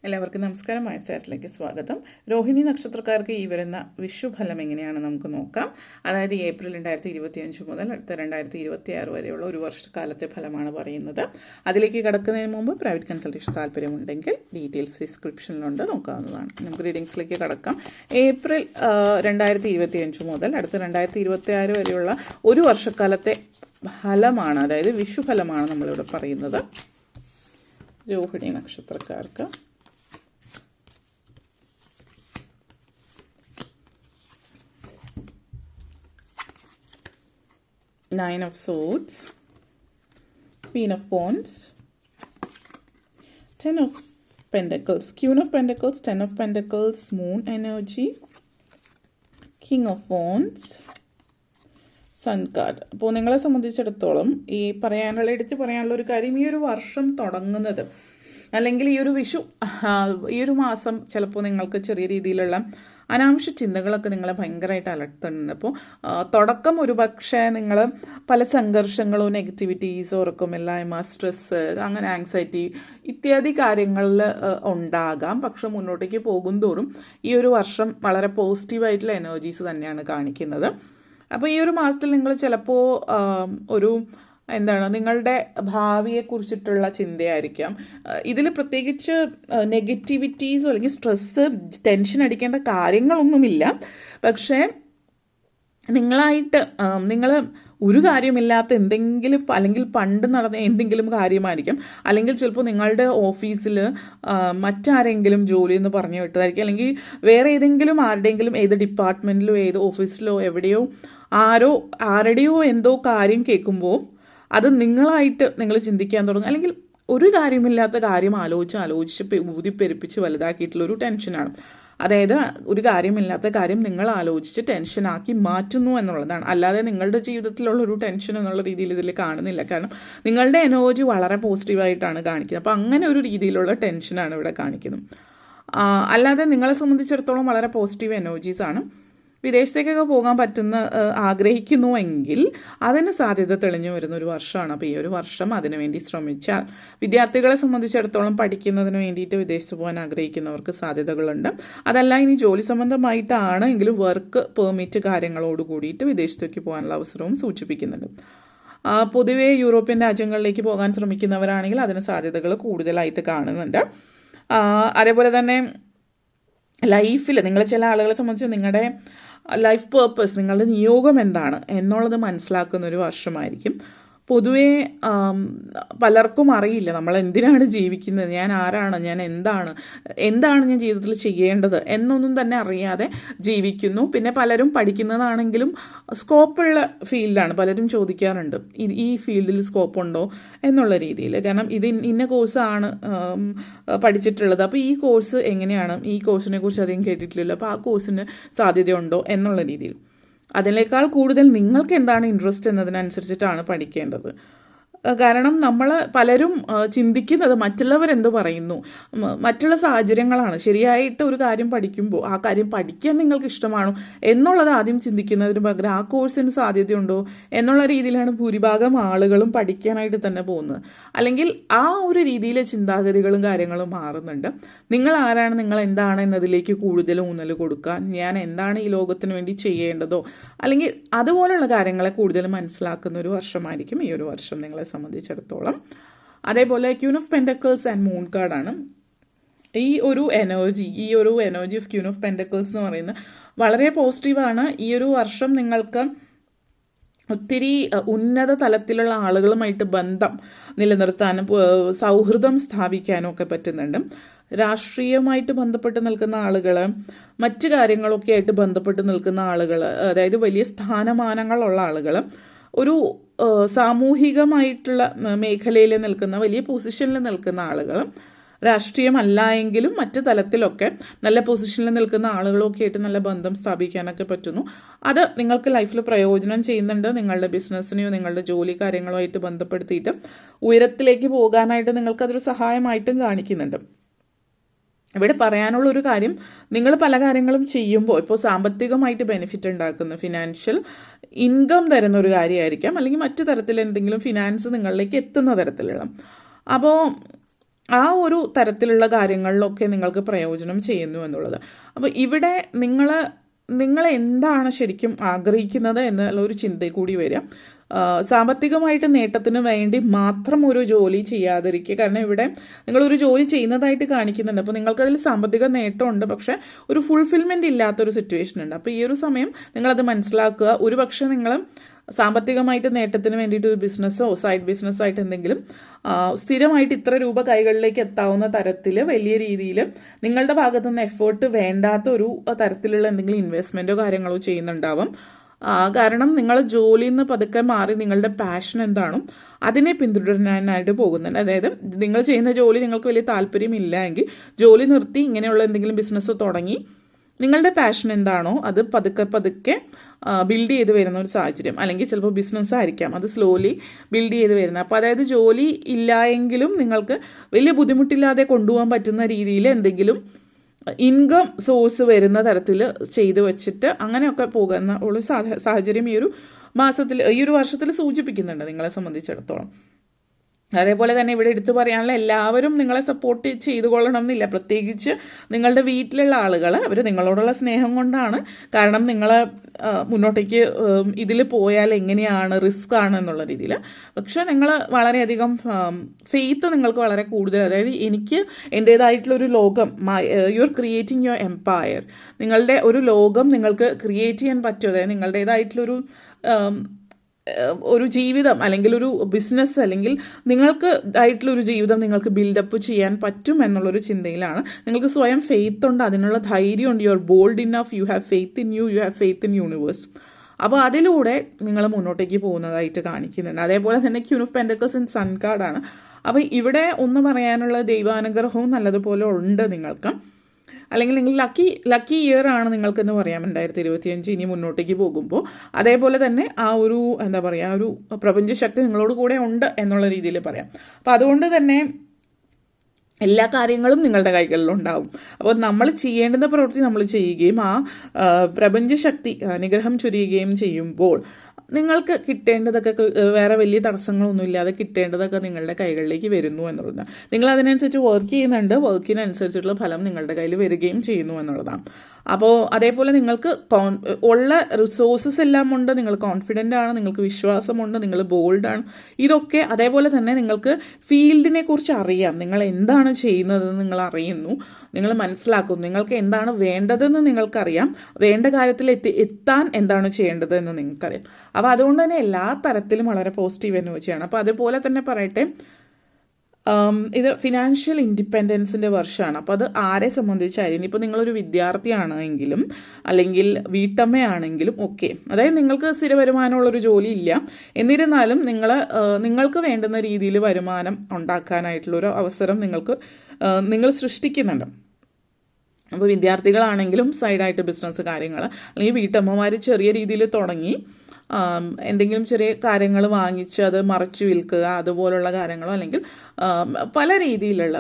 എല്ലാവർക്കും നമസ്കാരം. മൈ സ്റ്റാറ്റിലേക്ക് സ്വാഗതം. രോഹിണി നക്ഷത്രക്കാർക്ക് ഈ വരുന്ന വിഷുഫലം എങ്ങനെയാണ് നമുക്ക് നോക്കാം. അതായത് ഏപ്രിൽ 2025 മുതൽ അടുത്ത 2026 വരെയുള്ള ഒരു വർഷക്കാലത്തെ ഫലമാണ് പറയുന്നത്. അതിലേക്ക് കടക്കുന്നതിന് മുമ്പ് പ്രൈവറ്റ് കൺസൾട്ടേഷൻ താല്പര്യമുണ്ടെങ്കിൽ ഡീറ്റെയിൽസ് ഡിസ്ക്രിപ്ഷനിലുണ്ട്, നോക്കാവുന്നതാണ്. നമുക്ക് റീഡിങ്സിലേക്ക് കടക്കാം. ഏപ്രിൽ 2025 മുതൽ അടുത്ത 2026 വരെയുള്ള ഒരു വർഷക്കാലത്തെ ഫലമാണ്, അതായത് വിഷുഫലമാണ് നമ്മളിവിടെ പറയുന്നത് രോഹിണി നക്ഷത്രക്കാർക്ക്. Nine of Swords, Queen of Wands, Ten of Pentacles, Queen of Pentacles, Ten of Pentacles, Moon energy, King of Wands, Sun card. അപ്പോൾ നിങ്ങളെ സംബന്ധിച്ചിടത്തോളം ഈ എടുത്ത് പറയാനുള്ള ഒരു കാര്യം, ഈ ഒരു വർഷം തുടങ്ങുന്നത് അല്ലെങ്കിൽ ഈ ഒരു മാസം ചിലപ്പോൾ നിങ്ങൾക്ക് ചെറിയ രീതിയിലുള്ള അനാവശ്യ ചിന്തകളൊക്കെ നിങ്ങളെ ഭയങ്കരമായിട്ട് അലട്ടുന്നുണ്ട്. അപ്പോൾ തുടക്കം ഒരുപക്ഷെ നിങ്ങൾ പല സംഘർഷങ്ങളോ നെഗറ്റിവിറ്റീസോ ഉറക്കമില്ലായ്മ, സ്ട്രെസ്സ്, അങ്ങനെ ആങ്സൈറ്റി ഇത്യാദി കാര്യങ്ങളിൽ ഉണ്ടാകാം. പക്ഷെ മുന്നോട്ടേക്ക് പോകും തോറും ഈ ഒരു വർഷം വളരെ പോസിറ്റീവായിട്ടുള്ള എനർജീസ് തന്നെയാണ് കാണിക്കുന്നത്. അപ്പോൾ ഈ ഒരു മാസത്തിൽ നിങ്ങൾ ചിലപ്പോൾ നിങ്ങളുടെ ഭാവിയെക്കുറിച്ചിട്ടുള്ള ചിന്തയായിരിക്കാം. ഇതിൽ പ്രത്യേകിച്ച് നെഗറ്റിവിറ്റീസോ അല്ലെങ്കിൽ സ്ട്രെസ്സ്, ടെൻഷൻ അടിക്കേണ്ട കാര്യങ്ങളൊന്നുമില്ല. പക്ഷേ നിങ്ങൾ ഒരു കാര്യമില്ലാത്ത എന്തെങ്കിലും, അല്ലെങ്കിൽ പണ്ട് നടന്ന എന്തെങ്കിലും കാര്യമായിരിക്കും, അല്ലെങ്കിൽ ചിലപ്പോൾ നിങ്ങളുടെ ഓഫീസിൽ മറ്റാരെങ്കിലും ജോലി എന്ന് പറഞ്ഞു വിട്ടതായിരിക്കും, അല്ലെങ്കിൽ വേറെ ആരുടെയെങ്കിലും ഏത് ഡിപ്പാർട്ട്മെൻറ്റിലോ ഏത് ഓഫീസിലോ എവിടെയോ ആരുടെയോ എന്തോ കാര്യം കേൾക്കുമ്പോൾ അത് നിങ്ങൾ ചിന്തിക്കാൻ തുടങ്ങും. അല്ലെങ്കിൽ ഒരു കാര്യമില്ലാത്ത കാര്യം ആലോചിച്ച് ഊതിപ്പെരുപ്പിച്ച് വലുതാക്കിയിട്ടുള്ള ഒരു ടെൻഷനാണ്. അതായത് ഒരു കാര്യമില്ലാത്ത കാര്യം നിങ്ങൾ ആലോചിച്ച് ടെൻഷനാക്കി മാറ്റുന്നു എന്നുള്ളതാണ്. അല്ലാതെ നിങ്ങളുടെ ജീവിതത്തിലുള്ള ഒരു ടെൻഷൻ എന്നുള്ള രീതിയിൽ ഇതിൽ കാണുന്നില്ല. കാരണം നിങ്ങളുടെ എനർജി വളരെ പോസിറ്റീവായിട്ടാണ് കാണിക്കുന്നത്. അപ്പോൾ അങ്ങനെ ഒരു രീതിയിലുള്ള ടെൻഷനാണ് ഇവിടെ കാണിക്കുന്നത്. അല്ലാതെ നിങ്ങളെ സംബന്ധിച്ചിടത്തോളം വളരെ പോസിറ്റീവ് എനർജീസാണ്. വിദേശത്തേക്കൊക്കെ പോകാൻ ആഗ്രഹിക്കുന്നുവെങ്കിൽ അതിന് സാധ്യത തെളിഞ്ഞു വരുന്ന ഒരു വർഷമാണ്. അപ്പോൾ ഈ ഒരു വർഷം അതിനുവേണ്ടി ശ്രമിച്ചാൽ, വിദ്യാർത്ഥികളെ സംബന്ധിച്ചിടത്തോളം പഠിക്കുന്നതിന് വേണ്ടിയിട്ട് വിദേശത്ത് പോകാൻ ആഗ്രഹിക്കുന്നവർക്ക് സാധ്യതകളുണ്ട്. അതല്ല ഇനി ജോലി സംബന്ധമായിട്ടാണെങ്കിലും വർക്ക് പെർമിറ്റ് കാര്യങ്ങളോട് കൂടിയിട്ട് വിദേശത്തേക്ക് പോകാനുള്ള അവസരവും സൂചിപ്പിക്കുന്നുണ്ട്. പൊതുവെ യൂറോപ്യൻ രാജ്യങ്ങളിലേക്ക് പോകാൻ ശ്രമിക്കുന്നവരാണെങ്കിൽ അതിന് സാധ്യതകൾ കൂടുതലായിട്ട് കാണുന്നുണ്ട്. അതേപോലെ തന്നെ ലൈഫിൽ നിങ്ങൾ ചില ആളുകളെ സംബന്ധിച്ച് നിങ്ങളുടെ ലൈഫ് പേർപ്പസ്, നിങ്ങളുടെ നിയോഗം എന്താണ് എന്നുള്ളത് മനസ്സിലാക്കുന്ന ഒരു വർഷമായിരിക്കും. പൊതുവേ പലർക്കും അറിയില്ല നമ്മൾ എന്തിനാണ് ജീവിക്കുന്നത്, ഞാൻ ആരാണ്, ഞാൻ എന്താണ് ഞാൻ ജീവിതത്തിൽ ചെയ്യേണ്ടത് എന്നൊന്നും തന്നെ അറിയാതെ ജീവിക്കുന്നു. പിന്നെ പലരും പഠിക്കുന്നതാണെങ്കിലും സ്കോപ്പുള്ള ഫീൽഡാണ്. പലരും ചോദിക്കാറുണ്ട് ഈ ഫീൽഡിൽ സ്കോപ്പ് ഉണ്ടോ എന്നുള്ള രീതിയിൽ. കാരണം ഇത് ഇന്ന കോഴ്സാണ് പഠിച്ചിട്ടുള്ളത്, അപ്പോൾ ഈ കോഴ്സ് എങ്ങനെയാണ്, ഈ കോഴ്സിനെ കുറിച്ച് അധികം കേട്ടിട്ടില്ലല്ലോ, അപ്പോൾ ആ കോഴ്സിന് സാധ്യതയുണ്ടോ എന്നുള്ള രീതിയിൽ. അതിനേക്കാൾ കൂടുതൽ നിങ്ങൾക്ക് എന്താണ് ഇൻട്രസ്റ്റ് എന്നതിനനുസരിച്ചിട്ടാണ് പഠിക്കേണ്ടത്. കാരണം നമ്മൾ പലരും ചിന്തിക്കുന്നത് മറ്റുള്ളവരെന്ത് പറയുന്നു, മറ്റുള്ള സാഹചര്യങ്ങളാണ്. ശരിയായിട്ട് ഒരു കാര്യം പഠിക്കുമ്പോൾ ആ കാര്യം പഠിക്കാൻ നിങ്ങൾക്ക് ഇഷ്ടമാണോ എന്നുള്ളത് ആദ്യം ചിന്തിക്കുന്നതിന് പകരം ആ കോഴ്സിന് സാധ്യതയുണ്ടോ എന്നുള്ള രീതിയിലാണ് ഭൂരിഭാഗം ആളുകളും പഠിക്കാനായിട്ട് തന്നെ പോകുന്നത്. അല്ലെങ്കിൽ ആ ഒരു രീതിയിലെ ചിന്താഗതികളും കാര്യങ്ങളും മാറുന്നുണ്ട്. നിങ്ങൾ ആരാണ്, നിങ്ങൾ എന്താണ് എന്നതിലേക്ക് കൂടുതൽ ഊന്നൽ കൊടുക്കുക, ഞാൻ എന്താണ് ഈ ലോകത്തിന് വേണ്ടി ചെയ്യേണ്ടതോ അല്ലെങ്കിൽ അതുപോലുള്ള കാര്യങ്ങളെ കൂടുതൽ മനസ്സിലാക്കുന്ന ഒരു വർഷമായിരിക്കും ഈ ഒരു വർഷം നിങ്ങളെ സംബന്ധിച്ചിടത്തോളം. അതേപോലെ queen of pentacles and moon കാർഡാണ്. ഈ ഒരു energy of queen of pentacles എന്ന് പറയുന്നത് വളരെ പോസിറ്റീവാണ്. ഈ ഒരു വർഷം നിങ്ങൾക്ക് ഒത്തിരി ഉന്നത തലത്തിലുള്ള ആളുകളുമായിട്ട് ബന്ധം നിലനിർത്താനും സൗഹൃദം സ്ഥാപിക്കാനും ഒക്കെ പറ്റുന്നുണ്ട്. രാഷ്ട്രീയമായിട്ട് ബന്ധപ്പെട്ട് നിൽക്കുന്ന ആളുകൾ, മറ്റു കാര്യങ്ങളൊക്കെ ആയിട്ട് ബന്ധപ്പെട്ട് നിൽക്കുന്ന ആളുകൾ, അതായത് വലിയ സ്ഥാനമാനങ്ങളുള്ള ആളുകൾ, ഒരു സാമൂഹികമായിട്ടുള്ള മേഖലയിൽ നിൽക്കുന്ന വലിയ പൊസിഷനിൽ നിൽക്കുന്ന ആളുകൾ, രാഷ്ട്രീയമല്ല എങ്കിലും മറ്റു തലത്തിലൊക്കെ നല്ല പൊസിഷനിൽ നിൽക്കുന്ന ആളുകളൊക്കെ ആയിട്ട് നല്ല ബന്ധം സ്ഥാപിക്കാനൊക്കെ പറ്റുന്നു. അത് നിങ്ങൾക്ക് ലൈഫിൽ പ്രയോജനം ചെയ്യുന്നുണ്ട്. നിങ്ങളുടെ ബിസിനസ്സിനെയോ നിങ്ങളുടെ ജോലി കാര്യങ്ങളോ ആയിട്ട് ബന്ധപ്പെടുത്തിയിട്ട് ഉയരത്തിലേക്ക് പോകാനായിട്ട് നിങ്ങൾക്കതൊരു സഹായമായിട്ടും കാണിക്കുന്നുണ്ട്. ഇവിടെ പറയാനുള്ളൊരു കാര്യം, നിങ്ങൾ പല കാര്യങ്ങളും ചെയ്യുമ്പോൾ ഇപ്പോൾ സാമ്പത്തികമായിട്ട് ബെനിഫിറ്റ് ഉണ്ടാക്കുന്ന, ഫിനാൻഷ്യൽ ഇൻകം തരുന്ന ഒരു കാര്യമായിരിക്കാം, അല്ലെങ്കിൽ മറ്റു തരത്തിൽ എന്തെങ്കിലും ഫിനാൻസ് നിങ്ങളിലേക്ക് എത്തുന്ന തരത്തിലുള്ള. അപ്പോൾ ആ ഒരു തരത്തിലുള്ള കാര്യങ്ങളിലൊക്കെ നിങ്ങൾക്ക് പ്രയോജനം ചെയ്യുന്നു എന്നുള്ളത്. അപ്പോൾ ഇവിടെ നിങ്ങൾ എന്താണ് ശരിക്കും ആഗ്രഹിക്കുന്നത് എന്നുള്ള ഒരു ചിന്ത കൂടി വരിക. സാമ്പത്തികമായിട്ട് നേട്ടത്തിന് വേണ്ടി മാത്രം ഒരു ജോലി ചെയ്യാതിരിക്കുക. കാരണം ഇവിടെ നിങ്ങളൊരു ജോലി ചെയ്യുന്നതായിട്ട് കാണിക്കുന്നുണ്ട്, അപ്പോൾ നിങ്ങൾക്കതിൽ സാമ്പത്തിക നേട്ടമുണ്ട്, പക്ഷേ ഒരു ഫുൾഫിൽമെൻ്റ് ഇല്ലാത്തൊരു സിറ്റുവേഷൻ ഉണ്ട്. അപ്പോൾ ഈ ഒരു സമയം നിങ്ങളത് മനസ്സിലാക്കുക. ഒരു പക്ഷേ നിങ്ങൾ സാമ്പത്തികമായിട്ട് നേട്ടത്തിന് വേണ്ടിയിട്ട് ഒരു ബിസിനസ്സോ സൈഡ് ബിസിനസ്സായിട്ട് എന്തെങ്കിലും സ്ഥിരമായിട്ട് ഇത്ര രൂപ കൈകളിലേക്ക് എത്താവുന്ന തരത്തിൽ വലിയ രീതിയിൽ നിങ്ങളുടെ ഭാഗത്തുനിന്ന് എഫേർട്ട് വേണ്ടാത്ത ഒരു തരത്തിലുള്ള എന്തെങ്കിലും ഇൻവെസ്റ്റ്മെൻറ്റോ കാര്യങ്ങളോ ചെയ്യുന്നുണ്ടാവും. കാരണം നിങ്ങൾ ജോലിയിൽ നിന്ന് പതുക്കെ മാറി നിങ്ങളുടെ പാഷൻ എന്താണോ അതിനെ പിന്തുടരാനായിട്ട് പോകുന്നുണ്ട്. അതായത് നിങ്ങൾ ചെയ്യുന്ന ജോലി നിങ്ങൾക്ക് വലിയ താല്പര്യമില്ല എങ്കിൽ ജോലി നിർത്തി ഇങ്ങനെയുള്ള എന്തെങ്കിലും ബിസിനസ് തുടങ്ങി നിങ്ങളുടെ പാഷൻ എന്താണോ അത് പതുക്കെ പതുക്കെ ബിൽഡ് ചെയ്ത് വരുന്ന ഒരു സാഹചര്യം, അല്ലെങ്കിൽ ചിലപ്പോൾ ബിസിനസ് ആയിരിക്കാം, അത് സ്ലോലി ബിൽഡ് ചെയ്ത് വരുന്നത്. അപ്പോൾ അതായത് ജോലി ഇല്ല എങ്കിലും നിങ്ങൾക്ക് വലിയ ബുദ്ധിമുട്ടില്ലാതെ കൊണ്ടുപോകാൻ പറ്റുന്ന രീതിയിൽ എന്തെങ്കിലും ഇൻകം സോഴ്സ് വരുന്ന തരത്തിൽ ചെയ്തു വെച്ചിട്ട് അങ്ങനെയൊക്കെ പോകുന്ന ഒരു സാഹചര്യം ഈ ഒരു വർഷത്തിൽ സൂചിപ്പിക്കുന്നുണ്ട് നിങ്ങളെ സംബന്ധിച്ചിടത്തോളം. അതേപോലെ തന്നെ ഇവിടെ എടുത്തു പറയാനുള്ള എല്ലാവരും നിങ്ങളെ സപ്പോർട്ട് ചെയ്തു കൊള്ളണം എന്നില്ല. പ്രത്യേകിച്ച് നിങ്ങളുടെ വീട്ടിലുള്ള ആളുകൾ, അവർ നിങ്ങളോടുള്ള സ്നേഹം കൊണ്ടാണ്. കാരണം നിങ്ങളെ മുന്നോട്ടേക്ക് ഇതിൽ പോയാൽ എങ്ങനെയാണ്, റിസ്ക് ആണ് എന്നുള്ള രീതിയിൽ. പക്ഷേ നിങ്ങൾ വളരെയധികം ഫെയ്ത്ത് നിങ്ങൾക്ക് വളരെ കൂടുതൽ, അതായത് എനിക്ക് എൻ്റേതായിട്ടുള്ളൊരു ലോകം, you are creating your empire, നിങ്ങളുടെ ഒരു ലോകം നിങ്ങൾക്ക് ക്രിയേറ്റ് ചെയ്യാൻ പറ്റും. അതായത് നിങ്ങളുടേതായിട്ടുള്ളൊരു ജീവിതം അല്ലെങ്കിൽ ഒരു ബിസിനസ് അല്ലെങ്കിൽ നിങ്ങൾക്ക് ആയിട്ടുള്ളൊരു ജീവിതം നിങ്ങൾക്ക് ബിൽഡപ്പ് ചെയ്യാൻ പറ്റും എന്നുള്ളൊരു ചിന്തയിലാണ്. നിങ്ങൾക്ക് സ്വയം ഫെയ്ത്ത് ഉണ്ട്, അതിനുള്ള ധൈര്യമുണ്ട്. You are bold enough, you have faith in you have faith in universe. അപ്പോൾ അതിലൂടെ നിങ്ങൾ മുന്നോട്ടേക്ക് പോകുന്നതായിട്ട് കാണിക്കുന്നുണ്ട്. അതേപോലെ തന്നെ queen of pentacles in sun കാർഡാണ്. അപ്പോൾ ഇവിടെ ഒന്ന് പറയാനുള്ള ദൈവാനുഗ്രഹവും നല്ലതുപോലെ ഉണ്ട് നിങ്ങൾക്ക്. അല്ലെങ്കിൽ നിങ്ങൾ ലക്കി ഇയർ ആണ് നിങ്ങൾക്കെന്ന് പറയാം 2025 ഇനി മുന്നോട്ടേക്ക് പോകുമ്പോൾ. അതേപോലെ തന്നെ ആ ഒരു എന്താ പറയുക, ഒരു പ്രപഞ്ചശക്തി നിങ്ങളോട് കൂടെ ഉണ്ട് എന്നുള്ള രീതിയിൽ പറയാം. അപ്പോൾ അതുകൊണ്ട് തന്നെ എല്ലാ കാര്യങ്ങളും നിങ്ങളുടെ കൈകളിലുണ്ടാവും. അപ്പോൾ നമ്മൾ ചെയ്യേണ്ടുന്ന പ്രവൃത്തി നമ്മൾ ചെയ്യുകയും ആ പ്രപഞ്ചശക്തി അനുഗ്രഹം ചൊരിയുകയും ചെയ്യുമ്പോൾ നിങ്ങൾക്ക് കിട്ടേണ്ടതൊക്കെ വേറെ വലിയ തടസ്സങ്ങളൊന്നും ഇല്ലാതെ കിട്ടേണ്ടതൊക്കെ നിങ്ങളുടെ കൈകളിലേക്ക് വരുന്നു എന്നുള്ളതാണ്. നിങ്ങൾ അതിനനുസരിച്ച് വർക്ക് ചെയ്യുന്നുണ്ട്, വർക്കിനനുസരിച്ചിട്ടുള്ള ഫലം നിങ്ങളുടെ കയ്യിൽ വരികയും ചെയ്യുന്നു എന്നുള്ളതാണ്. അപ്പോൾ അതേപോലെ നിങ്ങൾക്ക് ഉള്ള റിസോഴ്സസ് എല്ലാം ഉണ്ട്, നിങ്ങൾ കോൺഫിഡൻ്റ് ആണ്, നിങ്ങൾക്ക് വിശ്വാസമുണ്ട്, നിങ്ങൾ ബോൾഡാണ്. ഇതൊക്കെ അതേപോലെ തന്നെ നിങ്ങൾക്ക് ഫീൽഡിനെ കുറിച്ച് അറിയാം, നിങ്ങൾ എന്താണ് ചെയ്യുന്നതെന്ന് നിങ്ങൾ അറിയുന്നു, നിങ്ങൾ മനസ്സിലാക്കുന്നു, നിങ്ങൾക്ക് എന്താണ് വേണ്ടതെന്ന് നിങ്ങൾക്കറിയാം, വേണ്ട കാര്യത്തിൽ എത്താൻ എന്താണ് ചെയ്യേണ്ടതെന്ന് നിങ്ങൾക്കറിയാം. അപ്പോൾ അതുകൊണ്ട് തന്നെ എല്ലാ തരത്തിലും വളരെ പോസിറ്റീവ് എനർജിയാണ്. അപ്പോൾ അതുപോലെ തന്നെ പറയട്ടെ, ഇത് ഫിനാൻഷ്യൽ ഇൻഡിപെൻഡൻസിൻ്റെ വർഷമാണ്. അപ്പോൾ അത് ആരെ സംബന്ധിച്ചായാലും, ഇനിയിപ്പോൾ നിങ്ങളൊരു വിദ്യാർത്ഥിയാണെങ്കിലും അല്ലെങ്കിൽ വീട്ടമ്മയാണെങ്കിലും ഒക്കെ, അതായത് നിങ്ങൾക്ക് സ്ഥിര വരുമാനമുള്ളൊരു ജോലി ഇല്ല, എന്നിരുന്നാലും നിങ്ങൾക്ക് വേണ്ടുന്ന രീതിയിൽ വരുമാനം ഉണ്ടാക്കാനായിട്ടുള്ളൊരു അവസരം നിങ്ങൾ സൃഷ്ടിക്കുന്നുണ്ട്. അപ്പോൾ വിദ്യാർത്ഥികളാണെങ്കിലും സൈഡായിട്ട് ബിസിനസ് കാര്യങ്ങൾ, അല്ലെങ്കിൽ വീട്ടമ്മമാർ ചെറിയ രീതിയിൽ തുടങ്ങി എന്തെങ്കിലും ചെറിയ കാര്യങ്ങൾ വാങ്ങിച്ച് അത് മറച്ചു വിൽക്കുക, അതുപോലുള്ള കാര്യങ്ങളോ, അല്ലെങ്കിൽ പല രീതിയിലുള്ള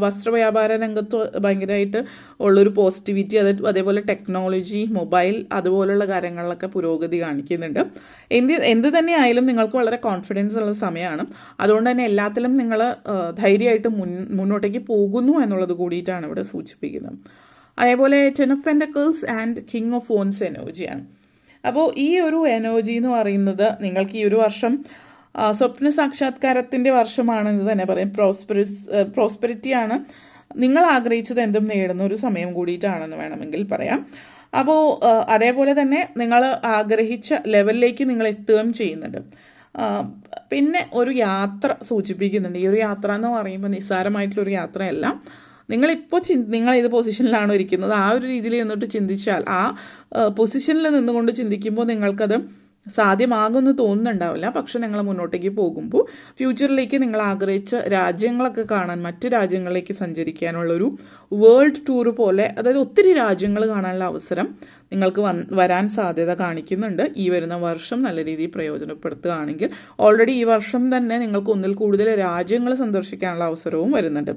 വസ്ത്രവ്യാപാര രംഗത്ത് ഭയങ്കരമായിട്ട് ഉള്ളൊരു പോസിറ്റിവിറ്റി, അതേപോലെ ടെക്നോളജി, മൊബൈൽ, അതുപോലുള്ള കാര്യങ്ങളിലൊക്കെ പുരോഗതി കാണിക്കുന്നുണ്ട്. എന്ത് തന്നെ ആയാലും നിങ്ങൾക്ക് വളരെ കോൺഫിഡൻസ് ഉള്ള സമയമാണ്. അതുകൊണ്ട് തന്നെ എല്ലാത്തിലും നിങ്ങൾ ധൈര്യമായിട്ട് മുന്നോട്ടേക്ക് പോകുന്നു എന്നുള്ളത് കൂടിയിട്ടാണ് ഇവിടെ സൂചിപ്പിക്കുന്നത്. അതേപോലെ 10 of Pentacles and King of Wands എനർജിയാണ്. അപ്പോൾ ഈ ഒരു എനർജി എന്ന് പറയുന്നത് നിങ്ങൾക്ക് ഈ ഒരു വർഷം സ്വപ്ന സാക്ഷാത്കാരത്തിൻ്റെ വർഷമാണെന്ന് തന്നെ പറയാം. പ്രോസ്പെരിറ്റിയാണ്, നിങ്ങൾ ആഗ്രഹിച്ചത് എന്തും നേടുന്ന ഒരു സമയം കൂടിയിട്ടാണെന്ന് വേണമെങ്കിൽ പറയാം. അപ്പോൾ അതേപോലെ തന്നെ നിങ്ങൾ ആഗ്രഹിച്ച ലെവലിലേക്ക് നിങ്ങൾ എത്തുകയും ചെയ്യുന്നുണ്ട്. പിന്നെ ഒരു യാത്ര സൂചിപ്പിക്കുന്നുണ്ട്. ഈ ഒരു യാത്ര എന്ന് പറയുമ്പോൾ നിസ്സാരമായിട്ടുള്ളൊരു യാത്രയല്ല. നിങ്ങളിപ്പോൾ നിങ്ങൾ ഏത് പൊസിഷനിലാണോ ഇരിക്കുന്നത് ആ ഒരു രീതിയിൽ നിന്നിട്ട് ചിന്തിച്ചാൽ, ആ പൊസിഷനിൽ നിന്നുകൊണ്ട് ചിന്തിക്കുമ്പോൾ നിങ്ങൾക്കത് സാധ്യമാകുമെന്ന് തോന്നുന്നുണ്ടാവില്ല. പക്ഷെ നിങ്ങൾ മുന്നോട്ടേക്ക് പോകുമ്പോൾ ഫ്യൂച്ചറിലേക്ക് നിങ്ങൾ ആഗ്രഹിച്ച രാജ്യങ്ങളൊക്കെ കാണാൻ, മറ്റ് രാജ്യങ്ങളിലേക്ക് സഞ്ചരിക്കാനുള്ളൊരു വേൾഡ് ടൂർ പോലെ, അതായത് ഒത്തിരി രാജ്യങ്ങൾ കാണാനുള്ള അവസരം നിങ്ങൾക്ക് വരാൻ സാധ്യത കാണിക്കുന്നുണ്ട്. ഈ വരുന്ന വർഷം നല്ല രീതിയിൽ പ്രയോജനപ്പെടുത്തുകയാണെങ്കിൽ ഓൾറെഡി ഈ വർഷം തന്നെ നിങ്ങൾക്ക് ഒന്നിൽ കൂടുതൽ രാജ്യങ്ങൾ സന്ദർശിക്കാനുള്ള അവസരവും വരുന്നുണ്ട്.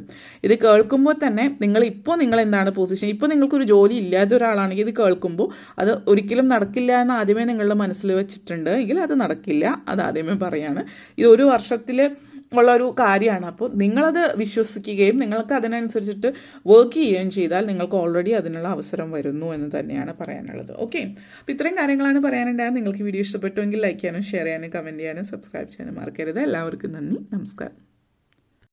ഇത് കേൾക്കുമ്പോൾ തന്നെ നിങ്ങൾ എന്താണ് പൊസിഷൻ, ഇപ്പോൾ നിങ്ങൾക്കൊരു ജോലി ഇല്ലാത്ത ഒരാളാണെങ്കിൽ ഇത് കേൾക്കുമ്പോൾ അത് ഒരിക്കലും നടക്കില്ല എന്ന് ആദ്യമേ നിങ്ങളുടെ മനസ്സിൽ വെച്ചിട്ടുണ്ട് എങ്കിൽ അത് നടക്കില്ല, അത് ആദ്യമേ പറയാണ്. ഇത് ഒരു വർഷത്തിൽ ഉള്ളൊരു കാര്യമാണ്. അപ്പോൾ നിങ്ങളത് വിശ്വസിക്കുകയും നിങ്ങൾക്ക് അതിനനുസരിച്ചിട്ട് വർക്ക് ചെയ്യുകയും ചെയ്താൽ നിങ്ങൾക്ക് ഓൾറെഡി അതിനുള്ള അവസരം വരുന്നു എന്ന് തന്നെയാണ് പറയാനുള്ളത്. ഓക്കെ, അപ്പോൾ ഇത്രയും കാര്യങ്ങളാണ് പറയാനുണ്ടായത്. നിങ്ങൾക്ക് വീഡിയോ ഇഷ്ടപ്പെട്ടുവെങ്കിൽ ലൈക്ക് ചെയ്യാനും ഷെയർ ചെയ്യാനും കമൻറ്റ് ചെയ്യാനും സബ്സ്ക്രൈബ് ചെയ്യാനും മറക്കരുത്. എല്ലാവർക്കും നന്ദി, നമസ്കാരം.